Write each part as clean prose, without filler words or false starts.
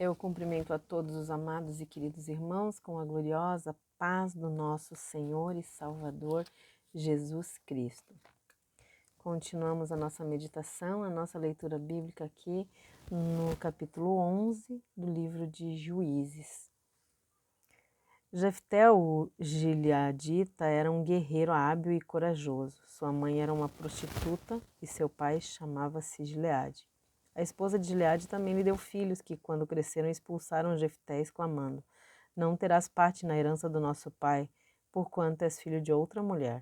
Eu cumprimento a todos os amados e queridos irmãos com a gloriosa paz do nosso Senhor e Salvador Jesus Cristo. Continuamos a nossa meditação, a nossa leitura bíblica aqui no capítulo 11 do livro de Juízes. Jefté, o gileadita, era um guerreiro hábil e corajoso. Sua mãe era uma prostituta e seu pai chamava-se Gileade. A esposa de Gileade também lhe deu filhos que, quando cresceram, expulsaram Jefté, exclamando: Não terás parte na herança do nosso pai, porquanto és filho de outra mulher.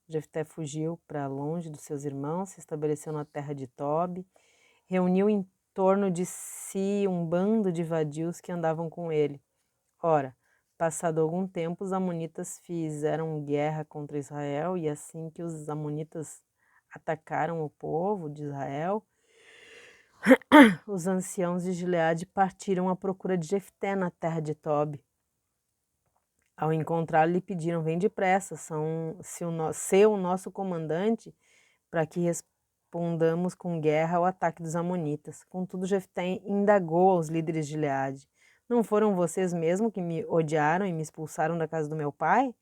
Jefté fugiu para longe dos seus irmãos, se estabeleceu na terra de Tobi, reuniu em torno de si um bando de vadios que andavam com ele. Ora, passado algum tempo, os amonitas fizeram guerra contra Israel, e assim que os amonitas atacaram o povo de Israel, os anciãos de Gileade partiram à procura de Jefté na terra de Tobi. Ao encontrá-lo, lhe pediram: Vem depressa, ser o nosso comandante, para que respondamos com guerra ao ataque dos amonitas. Contudo, Jefté indagou aos líderes de Gileade: Não foram vocês mesmos que me odiaram e me expulsaram da casa do meu pai?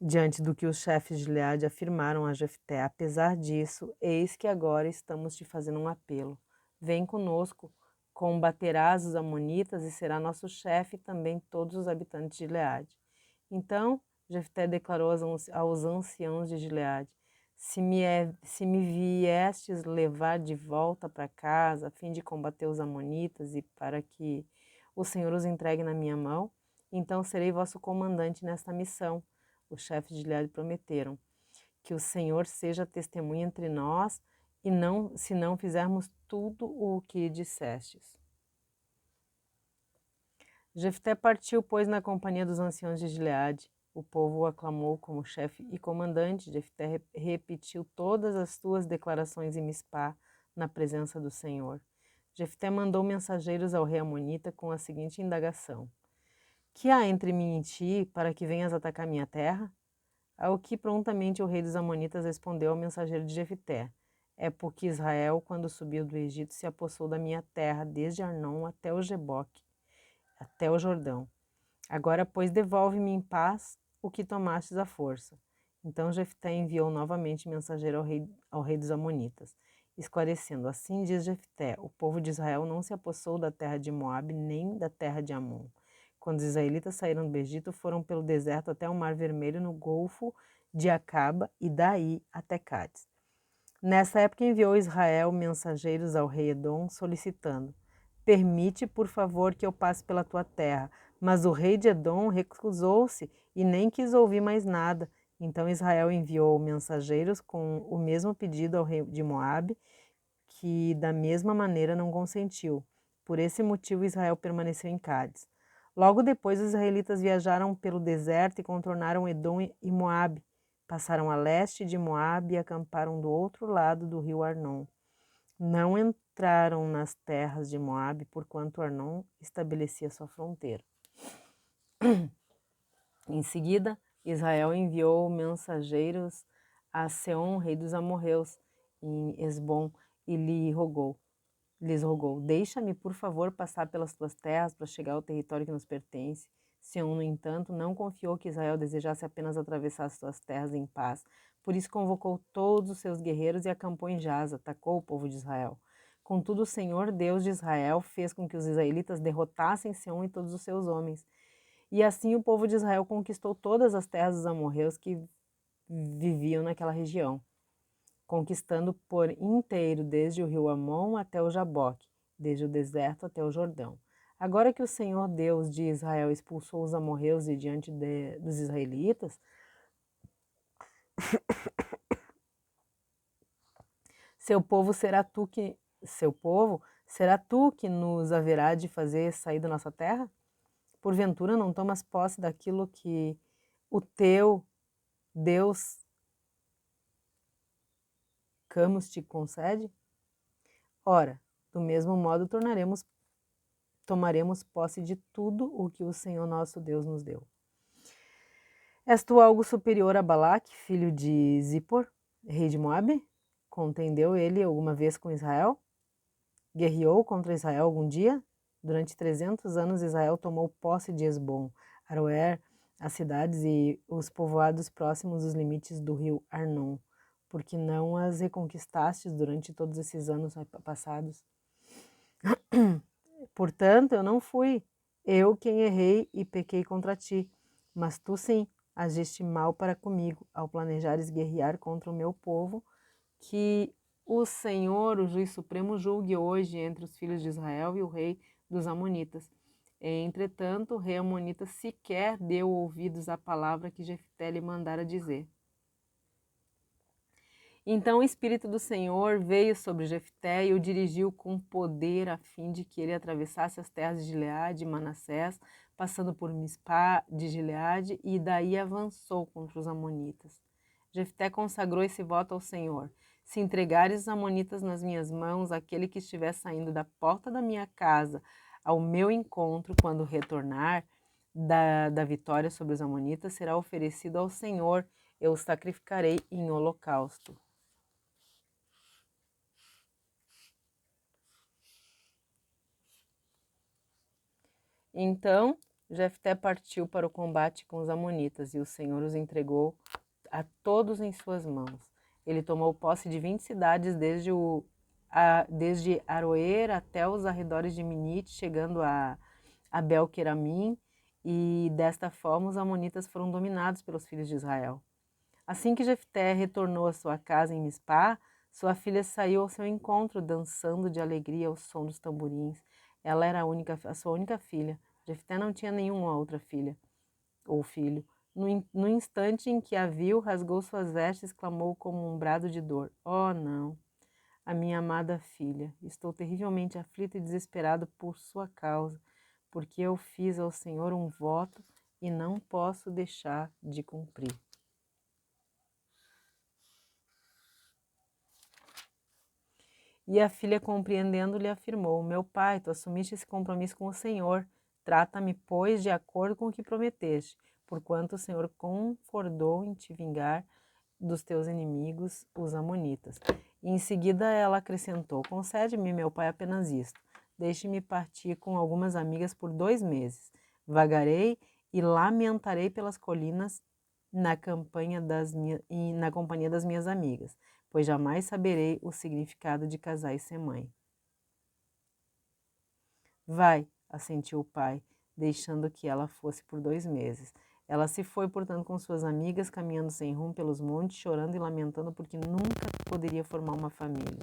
Diante do que os chefes de Gileade afirmaram a Jefté: Apesar disso, eis que agora estamos te fazendo um apelo. Vem conosco, combaterás os amonitas e será nosso chefe e também todos os habitantes de Gileade. Então Jefté declarou aos anciãos de Gileade: se me viestes levar de volta para casa, a fim de combater os amonitas e para que o Senhor os entregue na minha mão, então serei vosso comandante nesta missão. Os chefes de Gileade prometeram: Que o Senhor seja testemunha entre nós, e se não fizermos tudo o que dissestes. Jefté partiu, pois, na companhia dos anciãos de Gileade. O povo o aclamou como chefe e comandante. Jefté repetiu todas as suas declarações em Mispá, na presença do Senhor. Jefté mandou mensageiros ao rei amonita com a seguinte indagação: Que há entre mim e ti, para que venhas atacar minha terra? Ao que prontamente o rei dos amonitas respondeu ao mensageiro de Jefté: É porque Israel, quando subiu do Egito, se apossou da minha terra, desde Arnon até o Jeboque, até o Jordão. Agora, pois, devolve-me em paz o que tomastes à força. Então Jefté enviou novamente mensageiro ao rei dos amonitas, esclarecendo: Assim diz Jefté: O povo de Israel não se apossou da terra de Moabe, nem da terra de Amon. Quando os israelitas saíram do Egito, foram pelo deserto até o Mar Vermelho, no Golfo de Acaba, e daí até Cádiz. Nessa época enviou Israel mensageiros ao rei Edom, solicitando: Permite, por favor, que eu passe pela tua terra. Mas o rei de Edom recusou-se e nem quis ouvir mais nada. Então Israel enviou mensageiros com o mesmo pedido ao rei de Moabe, que da mesma maneira não consentiu. Por esse motivo Israel permaneceu em Cádiz. Logo depois os israelitas viajaram pelo deserto e contornaram Edom e Moabe. Passaram a leste de Moabe e acamparam do outro lado do rio Arnon. Não entraram nas terras de Moabe, porquanto Arnon estabelecia sua fronteira. Em seguida, Israel enviou mensageiros a Seom, rei dos amorreus, em Esbom, e lhes rogou: Deixa-me, por favor, passar pelas tuas terras para chegar ao território que nos pertence. Seom, no entanto, não confiou que Israel desejasse apenas atravessar as suas terras em paz. Por isso convocou todos os seus guerreiros e acampou em Jaza, atacou o povo de Israel. Contudo, o Senhor, Deus de Israel, fez com que os israelitas derrotassem Seom e todos os seus homens. E assim o povo de Israel conquistou todas as terras dos amorreus que viviam naquela região, conquistando por inteiro desde o rio Amon até o Jaboque, desde o deserto até o Jordão. Agora que o Senhor Deus de Israel expulsou os amorreus de diante dos israelitas, seu povo será tu que nos haverá de fazer sair da nossa terra? Porventura não tomas posse daquilo que o teu Deus Camus te concede? Ora, do mesmo modo tomaremos posse de tudo o que o Senhor nosso Deus nos deu. És tu algo superior a Balaque, filho de Zippor, rei de Moabe? Contendeu ele alguma vez com Israel? Guerreou contra Israel algum dia? Durante 300 anos, Israel tomou posse de Hesbom, Aroer, as cidades e os povoados próximos dos limites do rio Arnon, porque não as reconquistastes durante todos esses anos passados. Portanto, eu não fui eu quem errei e pequei contra ti, mas tu sim agiste mal para comigo, ao planejares guerrear contra o meu povo, que o Senhor, o juiz supremo, julgue hoje entre os filhos de Israel e o rei dos Amonitas. Entretanto, o rei Amonita sequer deu ouvidos à palavra que Jefté lhe mandara dizer. Então o Espírito do Senhor veio sobre Jefté e o dirigiu com poder a fim de que ele atravessasse as terras de Gileade e Manassés, passando por Mispá de Gileade, e daí avançou contra os amonitas. Jefté consagrou esse voto ao Senhor: se entregares os amonitas nas minhas mãos, aquele que estiver saindo da porta da minha casa ao meu encontro, quando retornar da vitória sobre os amonitas, será oferecido ao Senhor, eu o sacrificarei em holocausto. Então Jefté partiu para o combate com os amonitas, e o Senhor os entregou a todos em suas mãos. Ele tomou posse de 20 cidades, desde Aroer até os arredores de Minite, chegando a Abel-Queramim, e desta forma os amonitas foram dominados pelos filhos de Israel. Assim que Jefté retornou à sua casa em Mispá, sua filha saiu ao seu encontro, dançando de alegria ao som dos tamborins. Ela era a sua única filha. Jefté não tinha nenhuma outra filha ou filho. No instante em que a viu, rasgou suas vestes e clamou como um brado de dor. Oh, não! A minha amada filha, estou terrivelmente aflito e desesperado por sua causa, porque eu fiz ao Senhor um voto e não posso deixar de cumprir. E a filha, compreendendo, lhe afirmou: meu pai, tu assumiste esse compromisso com o Senhor. Trata-me, pois, de acordo com o que prometeste, porquanto o Senhor concordou em te vingar dos teus inimigos, os amonitas. E em seguida ela acrescentou: concede-me, meu pai, apenas isto. Deixe-me partir com algumas amigas por 2 meses. Vagarei e lamentarei pelas colinas na companhia das minhas amigas, pois jamais saberei o significado de casar e ser mãe. Vai, assentiu o pai, deixando que ela fosse por 2 meses. Ela se foi, portanto, com suas amigas, caminhando sem rumo pelos montes, chorando e lamentando porque nunca poderia formar uma família.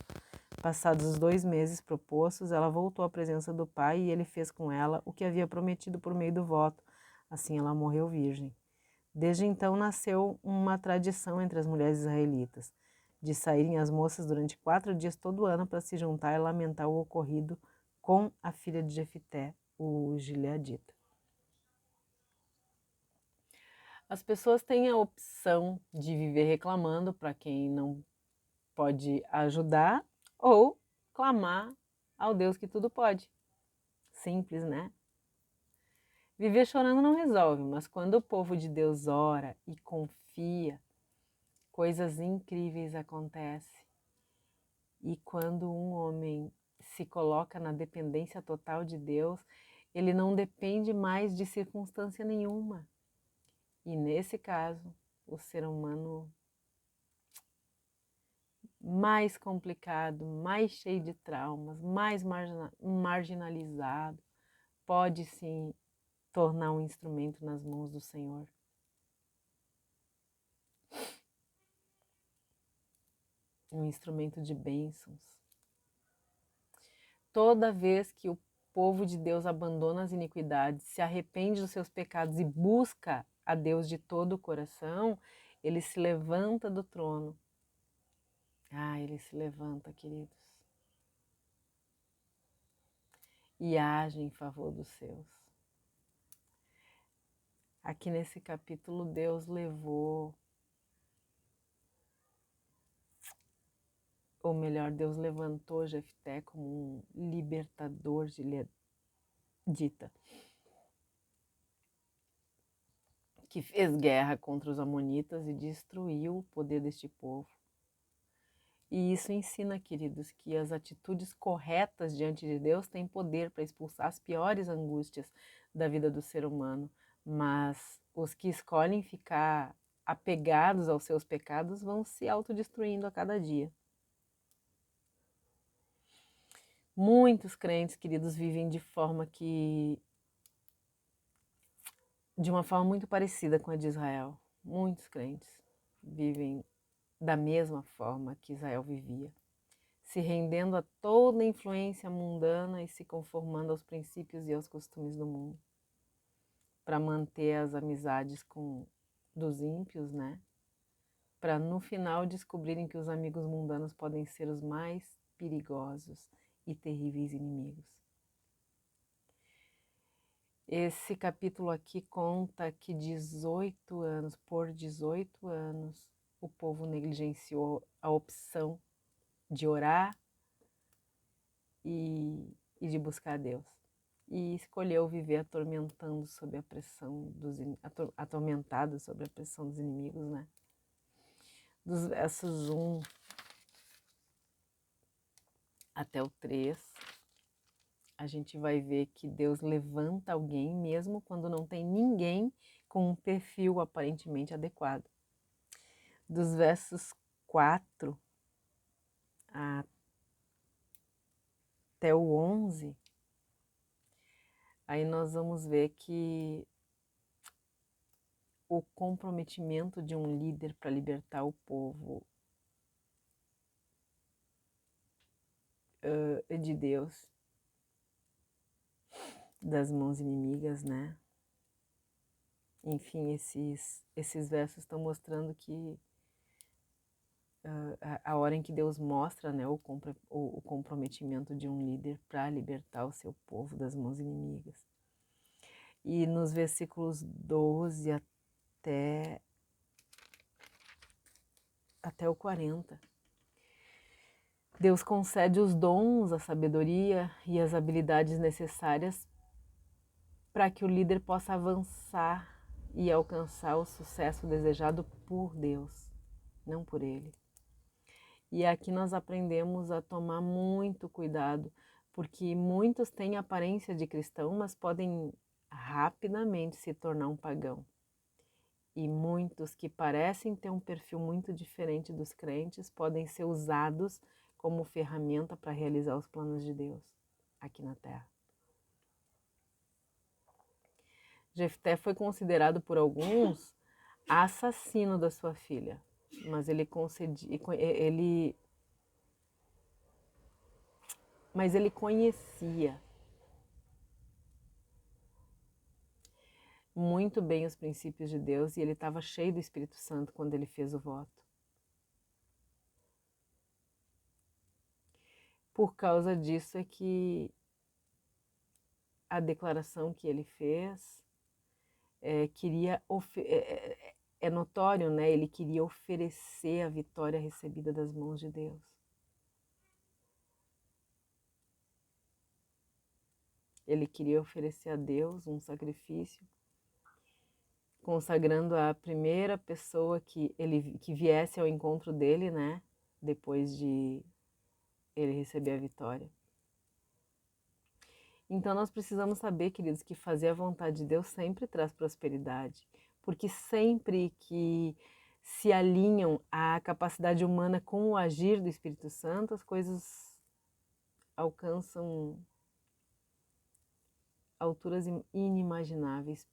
Passados os 2 meses propostos, ela voltou à presença do pai e ele fez com ela o que havia prometido por meio do voto. Assim ela morreu virgem. Desde então nasceu uma tradição entre as mulheres israelitas, de saírem as moças durante 4 dias todo ano para se juntar e lamentar o ocorrido com a filha de Jefté, o gileadita. As pessoas têm a opção de viver reclamando para quem não pode ajudar ou clamar ao Deus que tudo pode. Simples, né? Viver chorando não resolve, mas quando o povo de Deus ora e confia, coisas incríveis acontecem. E quando um homem se coloca na dependência total de Deus, ele não depende mais de circunstância nenhuma. E nesse caso, o ser humano mais complicado, mais cheio de traumas, mais marginalizado, pode sim tornar um instrumento nas mãos do Senhor. Um instrumento de bênçãos. Toda vez que o povo de Deus abandona as iniquidades, se arrepende dos seus pecados e busca a Deus de todo o coração, ele se levanta do trono. Ele se levanta, queridos, e age em favor dos seus. Aqui nesse capítulo, Deus levou, ou melhor, Deus levantou Jefté como um libertador gileadita, que fez guerra contra os amonitas e destruiu o poder deste povo. E isso ensina, queridos, que as atitudes corretas diante de Deus têm poder para expulsar as piores angústias da vida do ser humano. Mas os que escolhem ficar apegados aos seus pecados vão se autodestruindo a cada dia. Muitos crentes, queridos, vivem de uma forma muito parecida com a de Israel. Muitos crentes vivem da mesma forma que Israel vivia, se rendendo a toda influência mundana e se conformando aos princípios e aos costumes do mundo, para manter as amizades dos ímpios, né? Para no final descobrirem que os amigos mundanos podem ser os mais perigosos e terríveis inimigos. Esse capítulo aqui conta que por 18 anos, o povo negligenciou a opção de orar e de buscar a Deus. E escolheu viver atormentado sob a pressão dos inimigos, né? Dos versos 1 até o 3, a gente vai ver que Deus levanta alguém mesmo quando não tem ninguém com um perfil aparentemente adequado. Dos versos 4 até o 11, aí nós vamos ver que o comprometimento de um líder para libertar o povo de Deus das mãos inimigas, né? Enfim, esses versos estão mostrando que a hora em que Deus mostra, né, o comprometimento de um líder para libertar o seu povo das mãos inimigas. E nos versículos 12 até o 40, Deus concede os dons, a sabedoria e as habilidades necessárias para que o líder possa avançar e alcançar o sucesso desejado por Deus, não por ele. E aqui nós aprendemos a tomar muito cuidado, porque muitos têm aparência de cristão, mas podem rapidamente se tornar um pagão. E muitos que parecem ter um perfil muito diferente dos crentes podem ser usados como ferramenta para realizar os planos de Deus aqui na Terra. Jefté foi considerado por alguns assassino da sua filha, mas ele conhecia muito bem os princípios de Deus e ele estava cheio do Espírito Santo quando ele fez o voto. Por causa disso é que a declaração que ele fez é notório, né? Ele queria oferecer a vitória recebida das mãos de Deus. Ele queria oferecer a Deus um sacrifício, consagrando a primeira pessoa que viesse ao encontro dele, né? Depois de ele receber a vitória. Então nós precisamos saber, queridos, que fazer a vontade de Deus sempre traz prosperidade, porque sempre que se alinham a capacidade humana com o agir do Espírito Santo, as coisas alcançam alturas inimagináveis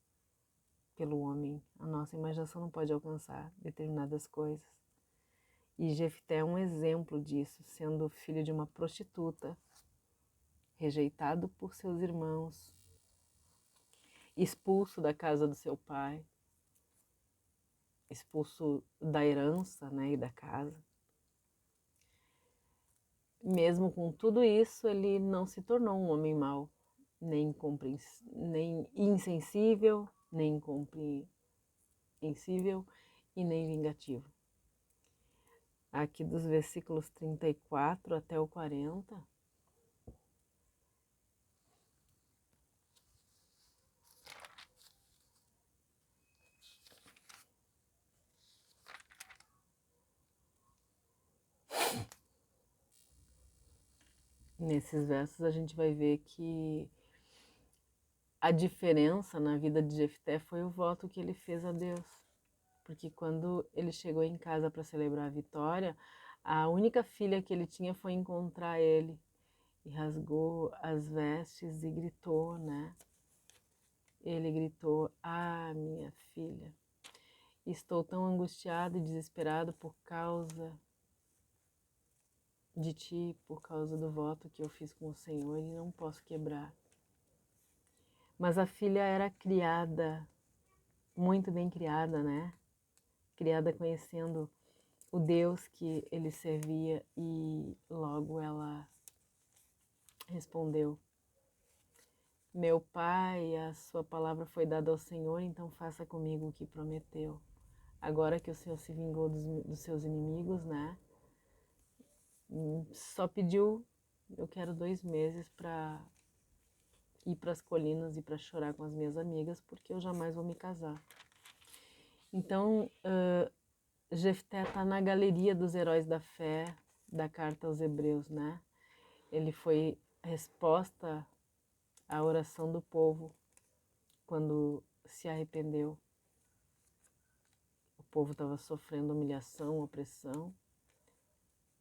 pelo homem. A nossa imaginação não pode alcançar determinadas coisas. E Jefté é um exemplo disso, sendo filho de uma prostituta, rejeitado por seus irmãos, expulso da casa do seu pai, expulso da herança, né, e da casa. Mesmo com tudo isso, ele não se tornou um homem mau, nem insensível, nem incompreensível e nem vingativo. Aqui dos versículos 34 até o 40, Nesses versos a gente vai ver que a diferença na vida de Jefté foi o voto que ele fez a Deus. Porque quando ele chegou em casa para celebrar a vitória, a única filha que ele tinha foi encontrar ele e rasgou as vestes e gritou, né? Ele gritou: "Ah, minha filha, estou tão angustiado e desesperado por causa de ti, por causa do voto que eu fiz com o Senhor e não posso quebrar." Mas a filha era criada, muito bem criada, né? Criada conhecendo o Deus que ele servia, e logo ela respondeu: "Meu pai, a sua palavra foi dada ao Senhor, então faça comigo o que prometeu." Agora que o Senhor se vingou dos seus inimigos, né? Só pediu: "Eu quero 2 meses para ir para as colinas e para chorar com as minhas amigas, porque eu jamais vou me casar." Então, Jefté está na galeria dos heróis da fé da carta aos Hebreus, né? Ele foi resposta à oração do povo quando se arrependeu. O povo estava sofrendo humilhação, opressão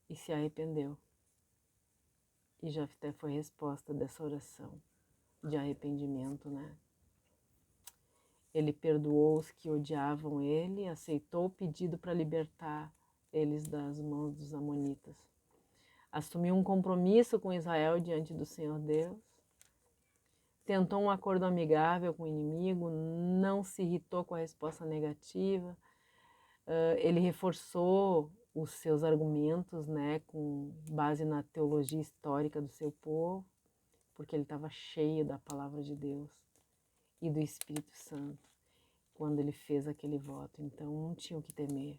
e se arrependeu. E Jefté foi resposta dessa oração de arrependimento, né? Ele perdoou os que odiavam ele, aceitou o pedido para libertar eles das mãos dos amonitas. Assumiu um compromisso com Israel diante do Senhor Deus. Tentou um acordo amigável com o inimigo, não se irritou com a resposta negativa. Ele reforçou os seus argumentos, né, com base na teologia histórica do seu povo, porque ele estava cheio da palavra de Deus e do Espírito Santo quando ele fez aquele voto. Então não tinha o que temer.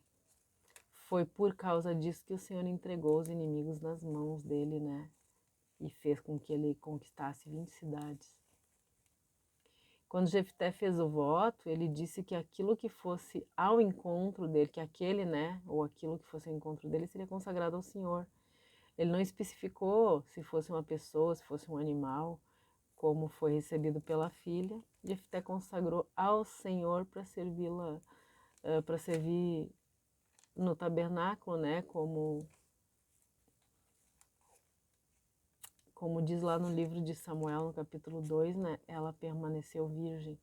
Foi por causa disso que o Senhor entregou os inimigos nas mãos dele, né? E fez com que ele conquistasse 20 cidades. Quando Jefté fez o voto, ele disse que aquilo que fosse ao encontro dele, que aquele, né, ou aquilo que fosse ao encontro dele, seria consagrado ao Senhor. Ele não especificou se fosse uma pessoa, se fosse um animal, como foi recebido pela filha. Jefté consagrou ao Senhor para servi-la, para servir no tabernáculo, né, como diz lá no livro de Samuel, no capítulo 2, né, ela permaneceu virgem.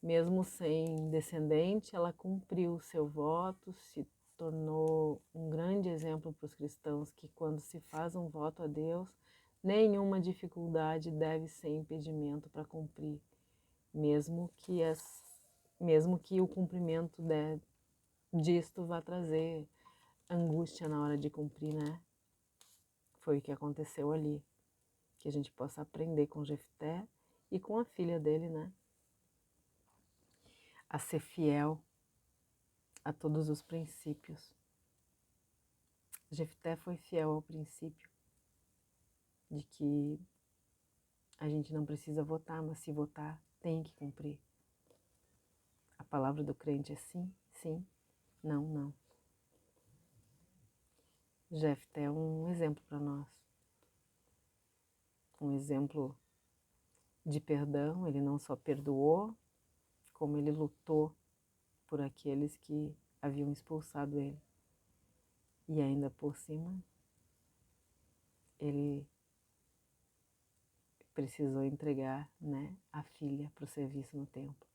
Mesmo sem descendente, ela cumpriu o seu voto, se tornou um grande exemplo para os cristãos que quando se faz um voto a Deus, nenhuma dificuldade deve ser impedimento para cumprir, mesmo que o cumprimento disto vá trazer angústia na hora de cumprir, né? Foi o que aconteceu ali. Que a gente possa aprender com Jefté e com a filha dele, né? A ser fiel a todos os princípios. Jefté foi fiel ao princípio de que a gente não precisa votar, mas se votar, tem que cumprir. A palavra do crente é sim, sim, não, não. Jefté é um exemplo para nós. Um exemplo de perdão. Ele não só perdoou, como ele lutou por aqueles que haviam expulsado ele. E ainda por cima, ele precisou entregar, né, a filha para o serviço no templo.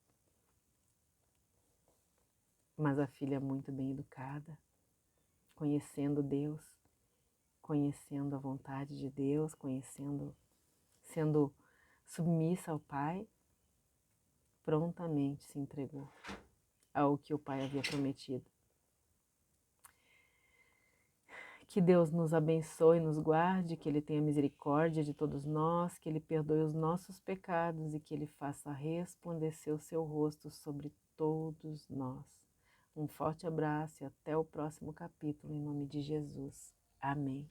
Mas a filha muito bem educada, conhecendo Deus, conhecendo a vontade de Deus, sendo submissa ao Pai, prontamente se entregou ao que o Pai havia prometido. Que Deus nos abençoe e nos guarde, que Ele tenha misericórdia de todos nós, que Ele perdoe os nossos pecados e que Ele faça resplandecer o seu rosto sobre todos nós. Um forte abraço e até o próximo capítulo, em nome de Jesus. Amém.